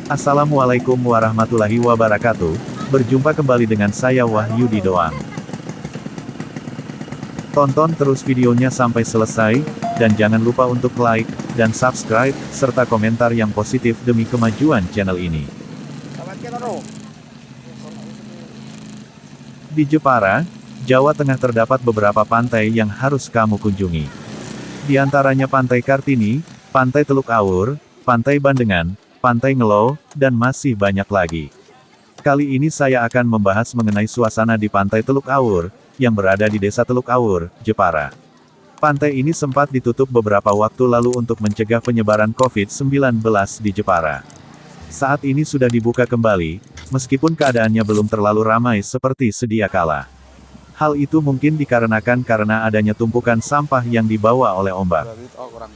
Assalamualaikum warahmatullahi wabarakatuh. Berjumpa kembali dengan saya Wahyu di Doang. Tonton terus videonya sampai selesai, dan jangan lupa untuk like, dan subscribe, serta komentar yang positif demi kemajuan channel ini. Di Jepara, Jawa Tengah terdapat beberapa pantai yang harus kamu kunjungi. Di antaranya Pantai Kartini, Pantai Teluk Awur, Pantai Bandengan, Pantai Ngelo, dan masih banyak lagi. Kali ini saya akan membahas mengenai suasana di Pantai Teluk Awur, yang berada di Desa Teluk Awur, Jepara. Pantai ini sempat ditutup beberapa waktu lalu untuk mencegah penyebaran COVID-19 di Jepara. Saat ini sudah dibuka kembali, meskipun keadaannya belum terlalu ramai seperti sedia kala. Hal itu mungkin dikarenakan karena adanya tumpukan sampah yang dibawa oleh ombak.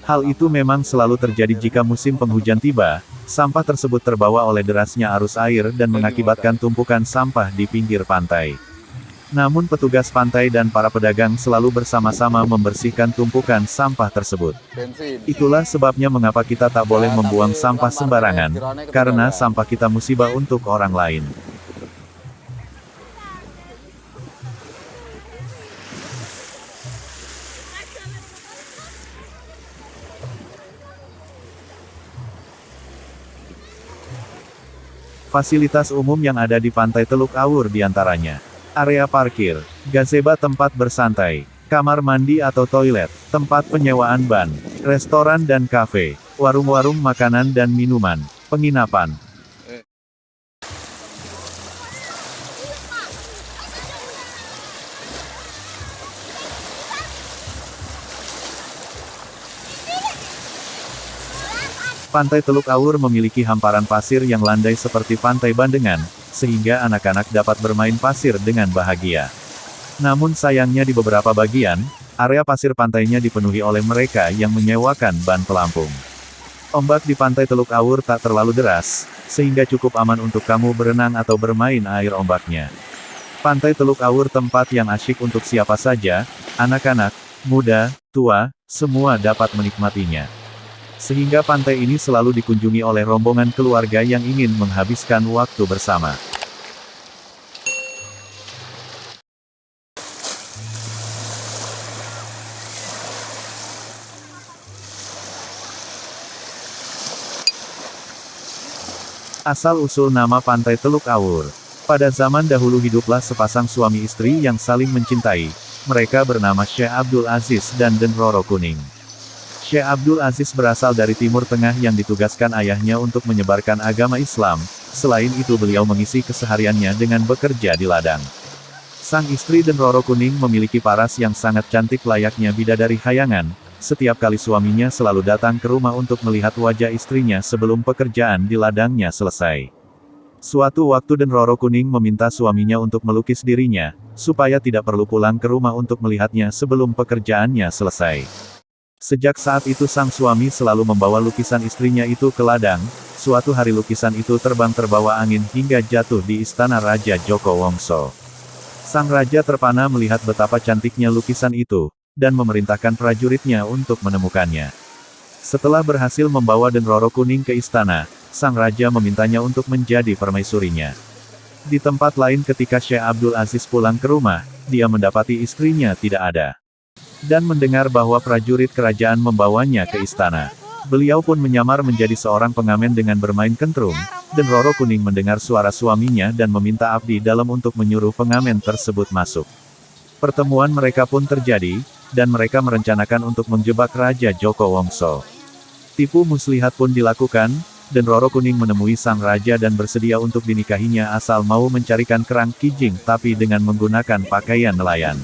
Hal itu memang selalu terjadi jika musim penghujan tiba, sampah tersebut terbawa oleh derasnya arus air dan mengakibatkan tumpukan sampah di pinggir pantai. Namun petugas pantai dan para pedagang selalu bersama-sama membersihkan tumpukan sampah tersebut. Itulah sebabnya mengapa kita tak boleh membuang sampah sembarangan, karena sampah kita musibah untuk orang lain. Fasilitas umum yang ada di Pantai Teluk Awur diantaranya area parkir, gazebo tempat bersantai, kamar mandi atau toilet, tempat penyewaan ban, restoran dan kafe, warung-warung makanan dan minuman, penginapan. Pantai Teluk Awur memiliki hamparan pasir yang landai seperti Pantai Bandengan, sehingga anak-anak dapat bermain pasir dengan bahagia. Namun sayangnya di beberapa bagian, area pasir pantainya dipenuhi oleh mereka yang menyewakan ban pelampung. Ombak di Pantai Teluk Awur tak terlalu deras, sehingga cukup aman untuk kamu berenang atau bermain air ombaknya. Pantai Teluk Awur tempat yang asyik untuk siapa saja, anak-anak, muda, tua, semua dapat menikmatinya. Sehingga pantai ini selalu dikunjungi oleh rombongan keluarga yang ingin menghabiskan waktu bersama. Asal-usul nama Pantai Teluk Awur. Pada zaman dahulu hiduplah sepasang suami istri yang saling mencintai. Mereka bernama Syekh Abdul Aziz dan Den Roro Kuning. Syekh Abdul Aziz berasal dari Timur Tengah yang ditugaskan ayahnya untuk menyebarkan agama Islam, selain itu beliau mengisi kesehariannya dengan bekerja di ladang. Sang istri Den Roro Kuning memiliki paras yang sangat cantik layaknya bidadari hayangan, setiap kali suaminya selalu datang ke rumah untuk melihat wajah istrinya sebelum pekerjaan di ladangnya selesai. Suatu waktu Den Roro Kuning meminta suaminya untuk melukis dirinya, supaya tidak perlu pulang ke rumah untuk melihatnya sebelum pekerjaannya selesai. Sejak saat itu sang suami selalu membawa lukisan istrinya itu ke ladang. Suatu hari lukisan itu terbang terbawa angin hingga jatuh di istana Raja Joko Wongso. Sang raja terpana melihat betapa cantiknya lukisan itu, dan memerintahkan prajuritnya untuk menemukannya. Setelah berhasil membawa Den Roro Kuning ke istana, sang raja memintanya untuk menjadi permaisurinya. Di tempat lain ketika Syekh Abdul Aziz pulang ke rumah, dia mendapati istrinya tidak ada. Dan mendengar bahwa prajurit kerajaan membawanya ke istana. Beliau pun menyamar menjadi seorang pengamen dengan bermain kentrung, dan Roro Kuning mendengar suara suaminya dan meminta abdi dalam untuk menyuruh pengamen tersebut masuk. Pertemuan mereka pun terjadi, dan mereka merencanakan untuk menjebak Raja Joko Wongso. Tipu muslihat pun dilakukan, dan Roro Kuning menemui sang raja dan bersedia untuk dinikahinya asal mau mencarikan kerang kijing tapi dengan menggunakan pakaian nelayan.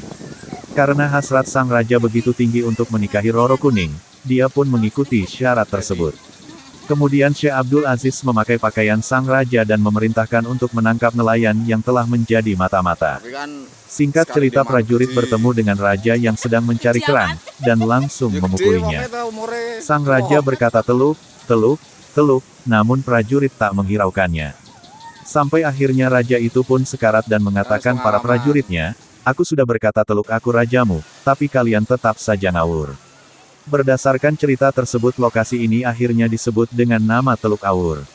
Karena hasrat sang raja begitu tinggi untuk menikahi Roro Kuning, dia pun mengikuti syarat tersebut. Kemudian Syekh Abdul Aziz memakai pakaian sang raja dan memerintahkan untuk menangkap nelayan yang telah menjadi mata-mata. Singkat cerita prajurit bertemu dengan raja yang sedang mencari kerang, dan langsung memukulinya. Sang raja berkata teluk, teluk, teluk, namun prajurit tak menghiraukannya. Sampai akhirnya raja itu pun sekarat dan mengatakan para prajuritnya, "Aku sudah berkata teluk aku rajamu, tapi kalian tetap saja ngawur." Berdasarkan cerita tersebut lokasi ini akhirnya disebut dengan nama Teluk Awur.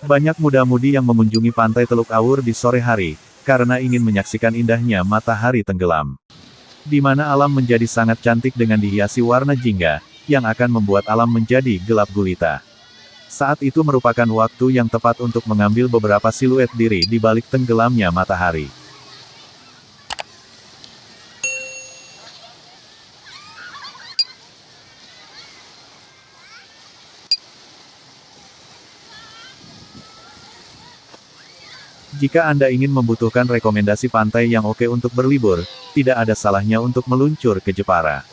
Banyak muda-mudi yang mengunjungi pantai Teluk Awur di sore hari, karena ingin menyaksikan indahnya matahari tenggelam. Di mana alam menjadi sangat cantik dengan dihiasi warna jingga, yang akan membuat alam menjadi gelap gulita. Saat itu merupakan waktu yang tepat untuk mengambil beberapa siluet diri di balik tenggelamnya matahari. Jika Anda ingin membutuhkan rekomendasi pantai yang oke untuk berlibur, tidak ada salahnya untuk meluncur ke Jepara.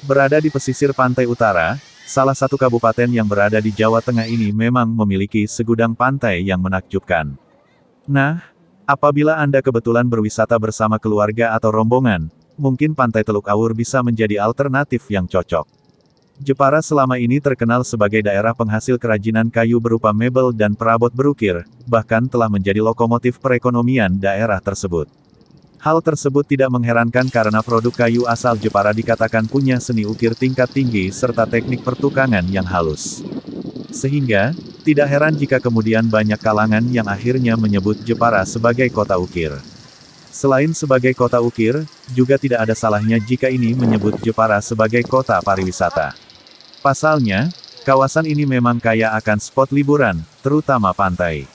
Berada di pesisir pantai utara, salah satu kabupaten yang berada di Jawa Tengah ini memang memiliki segudang pantai yang menakjubkan. Nah, apabila Anda kebetulan berwisata bersama keluarga atau rombongan, mungkin pantai Teluk Awur bisa menjadi alternatif yang cocok. Jepara selama ini terkenal sebagai daerah penghasil kerajinan kayu berupa mebel dan perabot berukir, bahkan telah menjadi lokomotif perekonomian daerah tersebut. Hal tersebut tidak mengherankan karena produk kayu asal Jepara dikatakan punya seni ukir tingkat tinggi serta teknik pertukangan yang halus. Sehingga, tidak heran jika kemudian banyak kalangan yang akhirnya menyebut Jepara sebagai kota ukir. Selain sebagai kota ukir, juga tidak ada salahnya jika ini menyebut Jepara sebagai kota pariwisata. Pasalnya, kawasan ini memang kaya akan spot liburan, terutama pantai.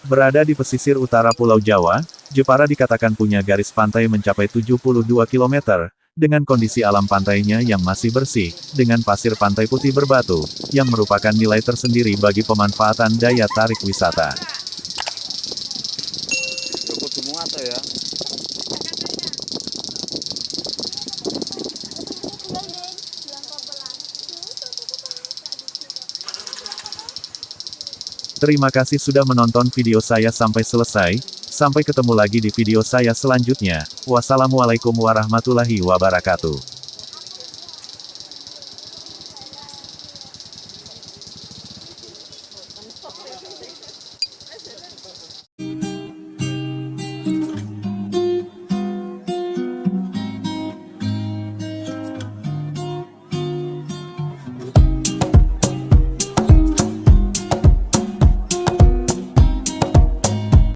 Berada di pesisir utara Pulau Jawa, Jepara dikatakan punya garis pantai mencapai 72 km, dengan kondisi alam pantainya yang masih bersih, dengan pasir pantai putih berbatu, yang merupakan nilai tersendiri bagi pemanfaatan daya tarik wisata. Terima kasih sudah menonton video saya sampai selesai, sampai ketemu lagi di video saya selanjutnya. Wassalamualaikum warahmatullahi wabarakatuh.